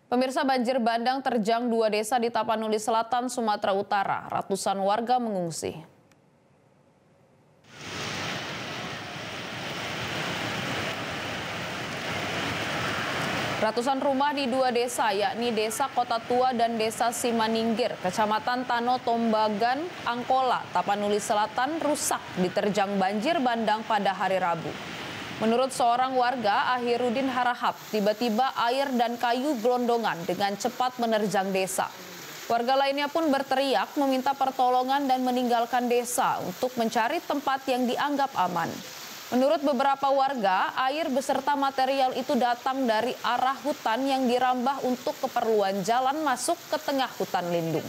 Pemirsa, banjir bandang terjang dua desa di Tapanuli Selatan, Sumatera Utara. Ratusan warga mengungsi. Ratusan rumah di dua desa, yakni Desa Kota Tua dan Desa Simaningkir, Kecamatan Tano Tombagan, Angkola, Tapanuli Selatan, rusak diterjang banjir bandang pada hari Rabu. Menurut seorang warga, Ahirudin Harahap, tiba-tiba air dan kayu gelondongan dengan cepat menerjang desa. Warga lainnya pun berteriak meminta pertolongan dan meninggalkan desa untuk mencari tempat yang dianggap aman. Menurut beberapa warga, air beserta material itu datang dari arah hutan yang dirambah untuk keperluan jalan masuk ke tengah hutan lindung.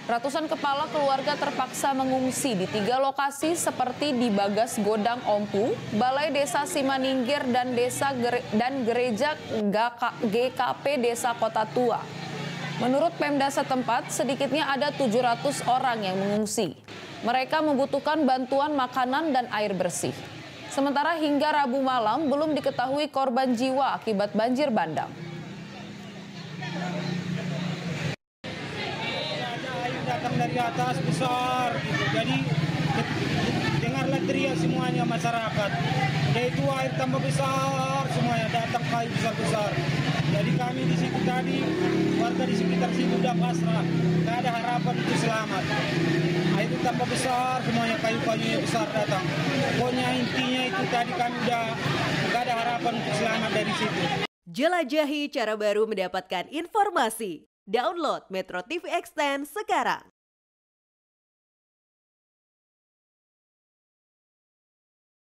Ratusan kepala keluarga terpaksa mengungsi di 3 lokasi seperti di Bagas Godang Ompu, Balai Desa Simaningkir dan Gereja GKP Desa Kota Tua. Menurut Pemda setempat, sedikitnya ada 700 orang yang mengungsi. Mereka membutuhkan bantuan makanan dan air bersih. Sementara hingga Rabu malam belum diketahui korban jiwa akibat banjir bandang. Datang dari atas besar, jadi dengarlah teriak semuanya masyarakat. Yaitu air tambah besar, semuanya datang kayu besar-besar. Jadi kami di situ tadi, warga di sekitar situ udah pasrah, nggak ada harapan untuk selamat. Air tambah besar, semuanya kayu-kayunya besar datang. Pokoknya intinya itu tadi kami udah nggak ada harapan untuk selamat dari situ. Jelajahi cara baru mendapatkan informasi. Download Metro TV Extend sekarang.